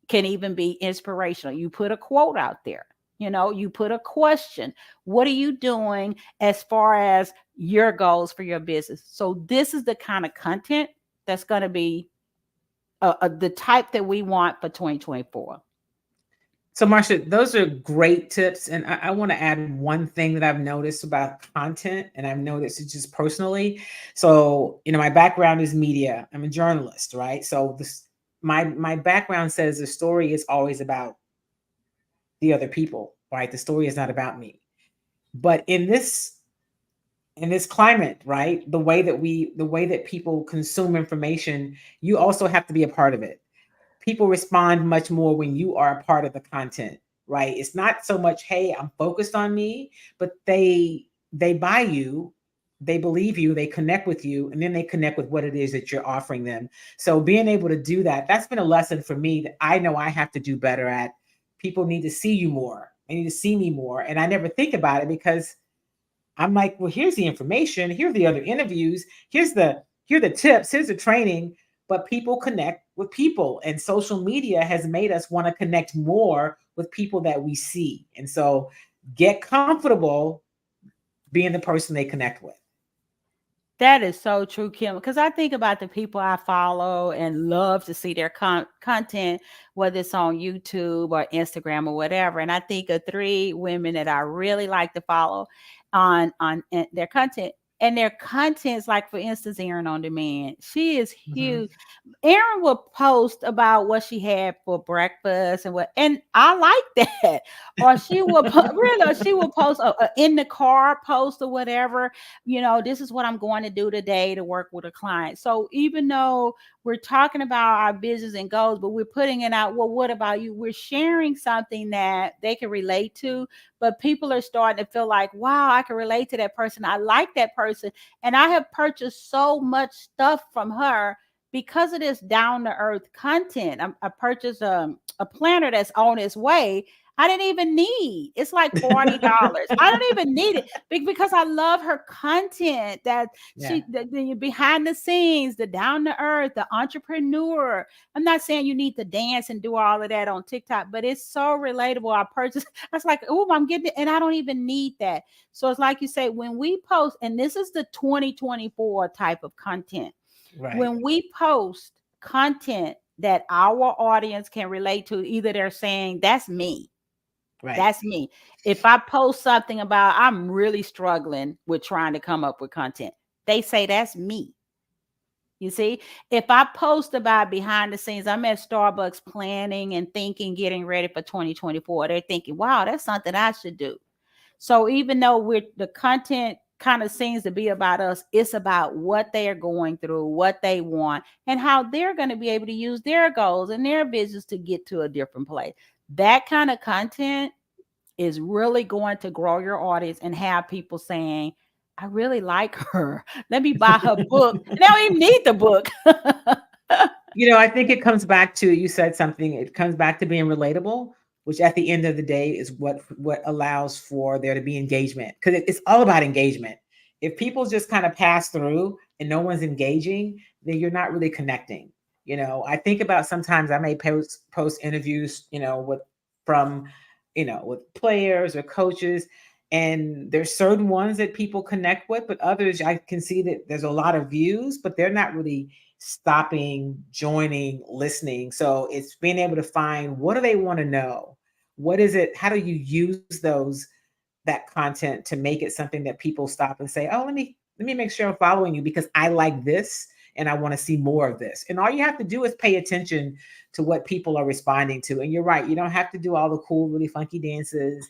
can even be inspirational. You put a quote out there, you put a question. What are you doing as far as your goals for your business? So this is the kind of content that's going to be the type that we want for 2024. So, Marsha, those are great tips. And I want to add one thing that I've noticed about content, and I've noticed it just personally. So, my background is media. I'm a journalist, right? So my background says the story is always about the other people, right? The story is not about me. But in this climate, right, the way that people consume information, you also have to be a part of it. People respond much more when you are a part of the content, right? It's not so much, hey, I'm focused on me, but they buy you they believe you, they connect with you, and then they connect with what it is that you're offering them. So being able to do that, that's been a lesson for me that I know I have to do better at. People need to see you more. They need to see me more. And I never think about it because I'm like, well, here's the information, here are the other interviews, here are the tips, here's the training. But people connect with people, and social media has made us want to connect more with people that we see. And so get comfortable being the person they connect with. That is so true, Kim, because I think about the people I follow and love to see their content, whether it's on YouTube or Instagram or whatever. And I think of three women that I really like to follow on their content. And their content's like, for instance, Erin on Demand. She is Mhm. huge. Erin will post about what she had for breakfast and what, and I like that. Or she will really, or she will post a in the car post or whatever. This is what I'm going to do today to work with a client. So even though we're talking about our business and goals, but we're putting it out, well, what about you? We're sharing something that they can relate to, but people are starting to feel like, wow, I can relate to that person. I like that person. And I have purchased so much stuff from her because of this down to earth content. I purchased a planner that's on its way. I didn't even need. It's like $40. I don't even need it because I love her content. That Yeah. the behind the scenes, the down to earth, the entrepreneur. I'm not saying you need to dance and do all of that on TikTok, but it's so relatable. I purchased. I was like, oh, I'm getting it, and I don't even need that. So it's like you say, when we post, and this is the 2024 type of content. Right. When we post content that our audience can relate to, either they're saying, that's me. Right. That's me. If I post something about I'm really struggling with trying to come up with content, they say that's me. You see, if I post about behind the scenes, I'm at Starbucks planning and thinking, getting ready for 2024, they're thinking, wow, that's something I should do. So even though the content kind of seems to be about us, it's about what they are going through, what they want, and how they're going to be able to use their goals and their business to get to a different place. That kind of content is really going to grow your audience and have people saying, I really like her. Let me buy her book. And they don't even need the book. I think it comes back to, you said something, it comes back to being relatable, which at the end of the day is what allows for there to be engagement, because it's all about engagement. If people just kind of pass through and no one's engaging, then you're not really connecting. I think about, sometimes I may post interviews, with from with players or coaches, and there's certain ones that people connect with, but others I can see that there's a lot of views, but they're not really stopping, joining, listening. So it's being able to find, what do they want to know? What is it? How do you use that content to make it something that people stop and say, "Oh, let me make sure I'm following you because I like this and I want to see more of this." And all you have to do is pay attention to what people are responding to. And you're right, you don't have to do all the cool, really funky dances.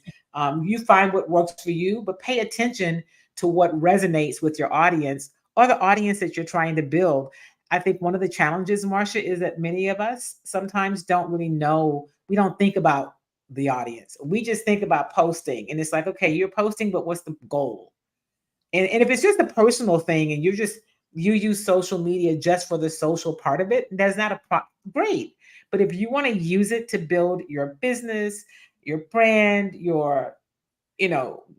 You find what works for you, but pay attention to what resonates with your audience or the audience that you're trying to build. I think one of the challenges, Marcia, is that many of us sometimes don't really know. We don't think about the audience. We just think about posting, and it's like, okay, you're posting, but what's the goal? And if it's just a personal thing, and you use social media just for the social part of it, that's not great. But if you want to use it to build your business, your brand,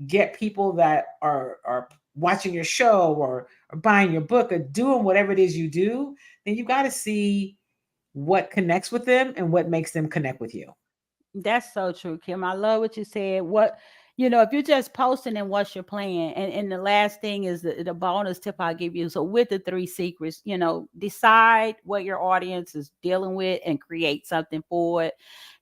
get people that are watching your show, or buying your book, or doing whatever it is you do, then you got to see what connects with them and what makes them connect with you. That's so true, Kim. I love what you said. If you're just posting, and what's your plan? And the last thing is the bonus tip I'll give you. So with the three secrets, decide what your audience is dealing with and create something for it.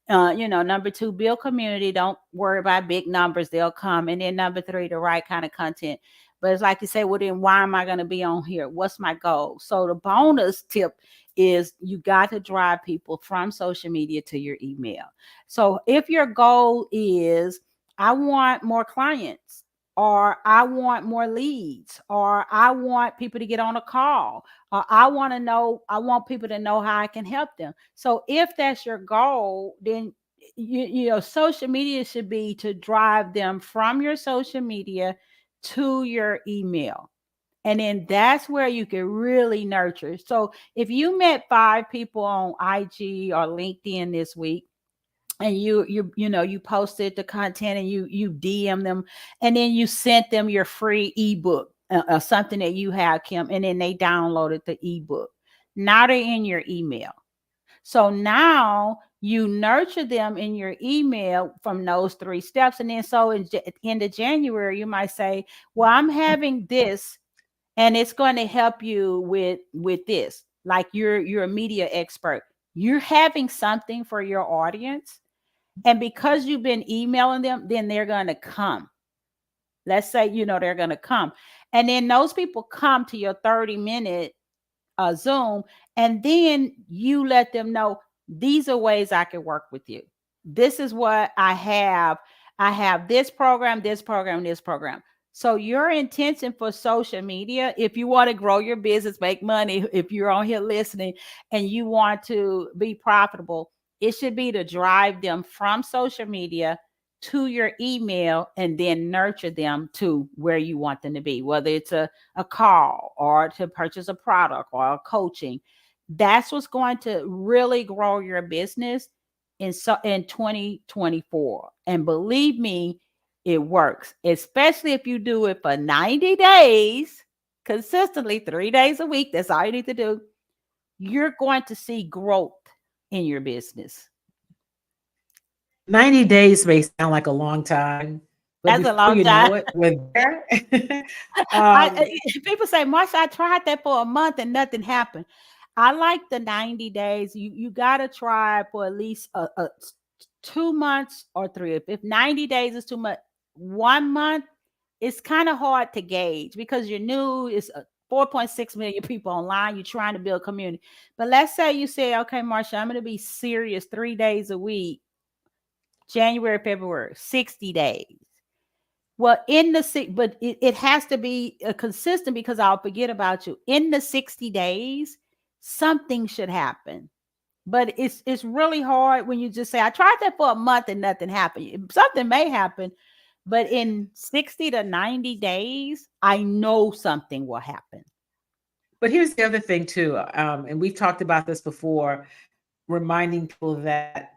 Number two, build community. Don't worry about big numbers. They'll come. And then number three, the right kind of content. But it's like you say, well, then why am I going to be on here? What's my goal? So the bonus tip is you got to drive people from social media to your email. So if your goal is, I want more clients, or I want more leads, or I want people to get on a call, or I want people to know how I can help them. So if that's your goal, then social media should be to drive them from your social media to your email. And then that's where you can really nurture. So if you met 5 people on IG or LinkedIn this week, and you posted the content and you DM them, and then you sent them your free ebook, something that you have, Kim, and then they downloaded the ebook. Now they're in your email. So now you nurture them in your email from those 3 steps. And then so in end of January, you might say, well, I'm having this, and it's going to help you with this. Like you're a media expert. You're having something for your audience. And because you've been emailing them, then they're going to come. Let's say, they're going to come. And then those people come to your 30-minute Zoom, and then you let them know, these are ways I can work with you. This is what I have. I have this program, this program, this program. So your intention for social media, if you want to grow your business, make money, if you're on here listening and you want to be profitable, it should be to drive them from social media to your email and then nurture them to where you want them to be, whether it's a call or to purchase a product or a coaching. That's what's going to really grow your business in 2024. And believe me, it works, especially if you do it for 90 days consistently, 3 days a week. That's all you need to do. You're going to see growth in your business. 90 days may sound like a long time, but that's a long time. Know it, we're there. People say, Marsha, I tried that for a month and nothing happened. I like the 90 days. You got to try for at least 2 months or 3. If 90 days is too much, 1 month, it's kind of hard to gauge because you're new. It's 4.6 million people online. You're trying to build community. But let's say you say, okay, Marsha, I'm going to be serious 3 days a week. January, February, 60 days. Well, but it has to be consistent because I'll forget about you. In the 60 days, something should happen. But it's really hard when you just say, I tried that for a month and nothing happened. Something may happen, but in 60 to 90 days, I know something will happen. But here's the other thing too, and we've talked about this before, reminding people that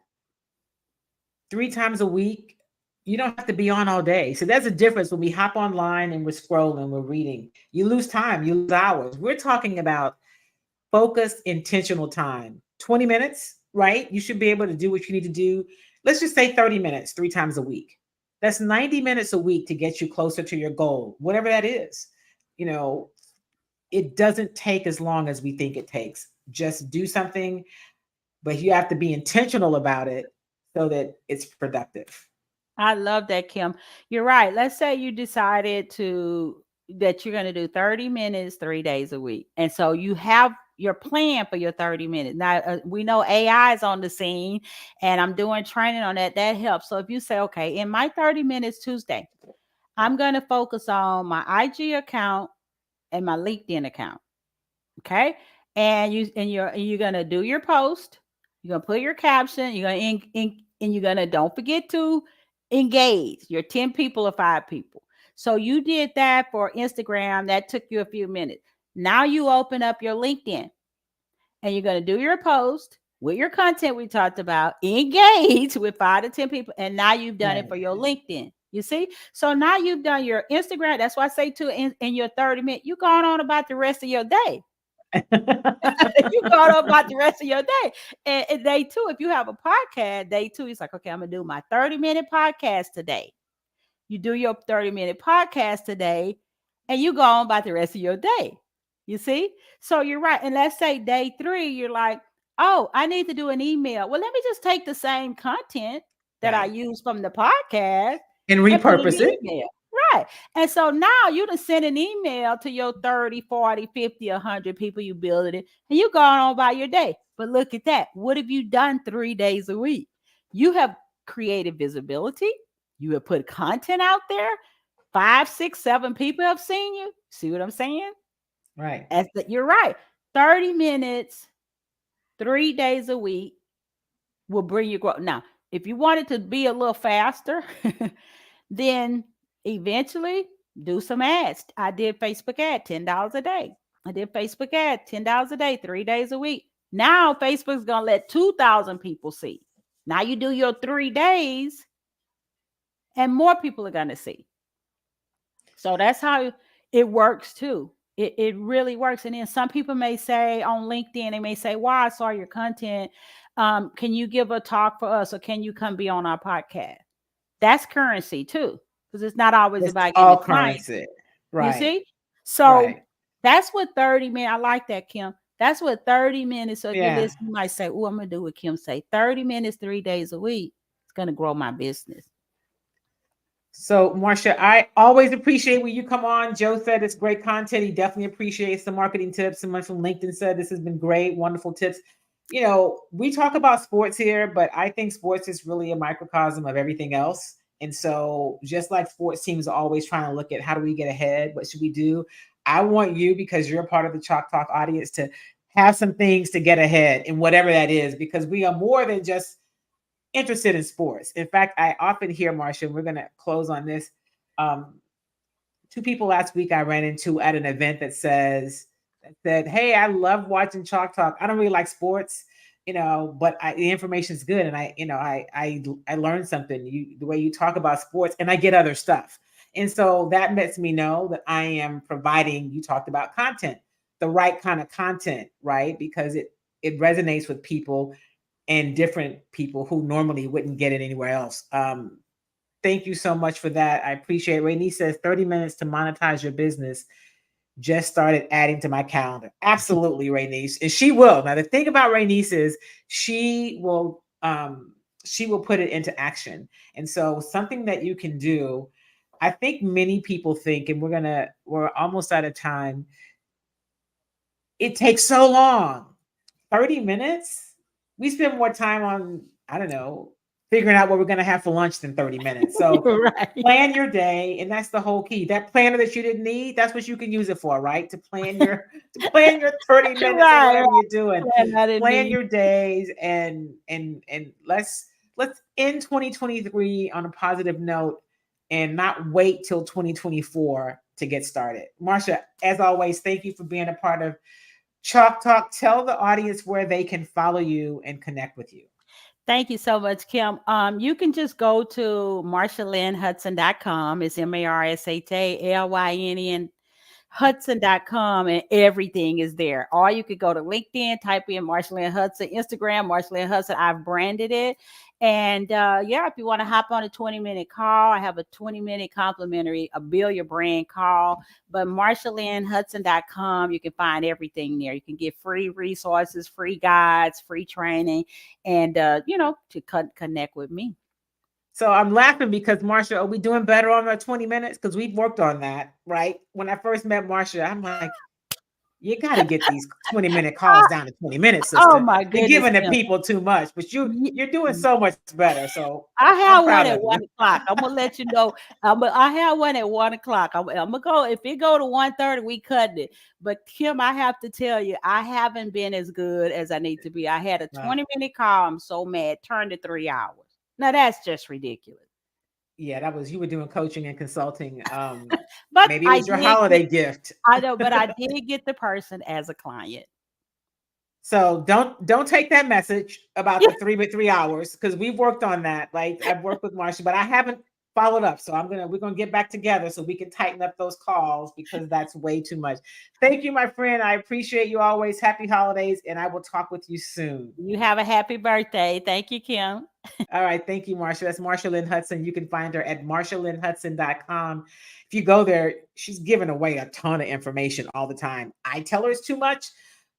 3 times a week, you don't have to be on all day. So there's a difference when we hop online and we're scrolling, we're reading. You lose time, you lose hours. We're talking about focused, intentional time. 20 minutes, right? You should be able to do what you need to do. Let's just say 30 minutes, 3 times a week. That's 90 minutes a week to get you closer to your goal, whatever that is. It doesn't take as long as we think it takes. Just do something, but you have to be intentional about it so that it's productive. I love that, Kim. You're right. Let's say you decided that you're going to do 30 minutes, 3 days a week. And so you have your plan for your 30 minutes. Now, we know AI is on the scene and I'm doing training on that. That helps. So if you say, okay, in my 30 minutes Tuesday, I'm going to focus on my IG account and my LinkedIn account. Okay. And you're going to do your post. You're going to put your caption. You're going to and you're going to, don't forget to engage your 10 people or 5 people. So you did that for Instagram. That took you a few minutes. Now you open up your LinkedIn and you're going to do your post with your content we talked about, engage with 5 to 10 people. And now you've done it for your LinkedIn. You see? So now you've done your Instagram. That's why I say too, in your 30 minutes, you're going on about the rest of your day. You going on about the rest of your day. And day 2, if you have a podcast, day 2, it's like, okay, I'm going to do my 30-minute podcast today. You do your 30-minute podcast today and you go on about the rest of your day. You see? So you're right. And let's say day 3, you're like, oh, I need to do an email. Well, let me just take the same content that I use from the podcast and repurpose it. Right. And so now you done send an email to your 30, 40, 50, 100 people you build it, and you going on about your day. But look at that. What have you done 3 days a week? You have created visibility. You have put content out there. 5, 6, 7 people have seen you. See what I'm saying? Right. You're right. 30 minutes, 3 days a week will bring you growth. Now, if you wanted to be a little faster, then eventually do some ads. I did Facebook ad, $10 a day. I did Facebook ad, $10 a day, 3 days a week. Now Facebook's going to let 2,000 people see. Now you do your 3 days and more people are going to see. So that's how it works too. It really works. And then some people may say on LinkedIn, they may say, wow, I saw your content. Can you give a talk for us, or can you come be on our podcast? That's currency too, because it's not always It's about all getting clients. currency. Right. You see? So Right. that's what 30 minutes, I like that, Kim. That's what 30 minutes. So if Yeah. you listen, you might say, oh, I'm going to do what Kim say. 30 minutes, 3 days a week. It's going to grow my business. So, Marcia, I always appreciate when you come on. Joe said it's great content. He definitely appreciates the marketing tips. Someone from LinkedIn said this has been great, wonderful tips. You know, we talk about sports here, but I think sports is really a microcosm of everything else. And so just like sports teams are always trying to look at how do we get ahead? What should we do? I want you, because you're a part of the Chalk Talk audience, to have some things to get ahead in whatever that is, because we are more than just interested in sports. In fact, I often hear, Marcia, we're going to close on this. 2 people last week I ran into at an event that said, hey, I love watching Chalk Talk. I don't really like sports, you know, but the information is good. And I learned something, the way you talk about sports, and I get other stuff. And so that lets me know that I am providing, you talked about content, the right kind of content, right? Because it resonates with people and different people who normally wouldn't get it anywhere else. Thank you so much for that. I appreciate it. Rainey says 30 minutes to monetize your business. Just started adding to my calendar. Absolutely, Rainice. And she will. Now, the thing about Rainice is she will put it into action. And so something that you can do, I think many people think, and we're almost out of time. It takes so long. 30 minutes? We spend more time on, I don't know, figuring out what we're going to have for lunch than 30 minutes. So Right. plan your day. And that's the whole key. That planner that you didn't need, that's what you can use it for, right? To plan your 30 minutes Right, or whatever you're doing. right. Plan your days and let's end 2023 on a positive note and not wait till 2024 to get started. Marcia, as always, thank you for being a part of Chalk Talk. Tell the audience where they can follow you and connect with you. Thank you so much, Kim. You can just go to MarciaLynnHudson.com. It's MarciaLynn Hudson.com, and everything is there. Or you could go to LinkedIn, type in Marcia Lynn Hudson, Instagram, Marcia Lynn Hudson. I've branded it. And if you want to hop on a 20-minute call, I have a 20-minute complimentary, a build your brand call. But MarciaLynnHudson.com, you can find everything there. You can get free resources, free guides, free training, and to connect with me. So I'm laughing because, Marcia, are we doing better on our 20 minutes? Because we've worked on that, right? When I first met Marcia, I'm like, you got to get these 20-minute calls down to 20 minutes, sister. Oh my goodness! You're giving the people too much, but you're doing so much better. So I have one at 1 o'clock. I'm gonna let you know. I have one at 1 o'clock. I'm gonna go. If it go to 1:30, we cut it. But Kim, I have to tell you, I haven't been as good as I need to be. I had a 20-minute call. I'm so mad. Turned to 3 hours. Now that's just ridiculous. Yeah, you were doing coaching and consulting. But maybe it was your holiday gift. I know, but I did get the person as a client. So don't take that message about the 3 hours, because we've worked on that. Like, I've worked with Marcia, but I haven't followed up. So we're gonna get back together so we can tighten up those calls, because that's way too much. Thank you, my friend. I appreciate you always. Happy holidays, and I will talk with you soon. You have a happy birthday. Thank you, Kim. All right. Thank you, Marcia. That's Marcia Lynn Hudson. You can find her at MarciaLynnHudson.com. If you go there, she's giving away a ton of information all the time. I tell her it's too much,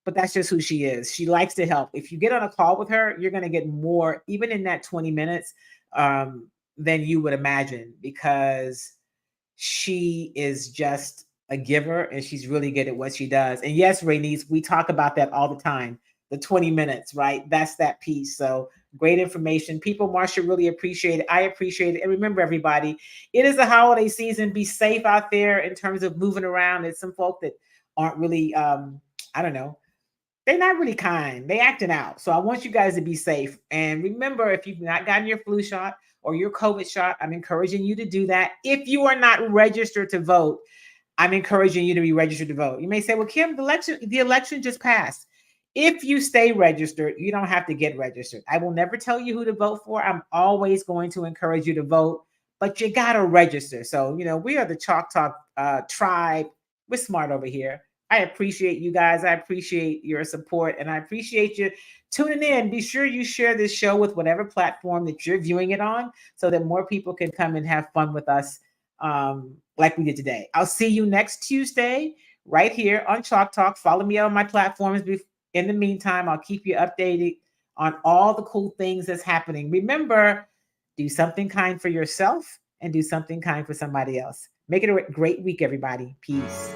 but that's just who she is. She likes to help. If you get on a call with her, you're going to get more, even in that 20 minutes, than you would imagine, because she is just a giver and she's really good at what she does. And yes, Rainice, we talk about that all the time. The 20 minutes, right? That's that piece. So great information. People, Marcia, really appreciate it. I appreciate it. And remember, everybody, it is a holiday season. Be safe out there in terms of moving around. There's some folk that aren't really, they're not really kind. They acting out. So I want you guys to be safe. And remember, if you've not gotten your flu shot or your COVID shot, I'm encouraging you to do that. If you are not registered to vote, I'm encouraging you to be registered to vote. You may say, well, Kim, the election just passed. If you stay registered, you don't have to get registered. I will never tell you who to vote for. I'm always going to encourage you to vote, but you got to register. So, we are the Chalk Talk tribe. We're smart over here. I appreciate you guys. I appreciate your support, and I appreciate you tuning in. Be sure you share this show with whatever platform that you're viewing it on so that more people can come and have fun with us like we did today. I'll see you next Tuesday right here on Chalk Talk. Follow me on my platforms. In the meantime, I'll keep you updated on all the cool things that's happening. Remember, do something kind for yourself and do something kind for somebody else. Make it a great week, everybody. Peace.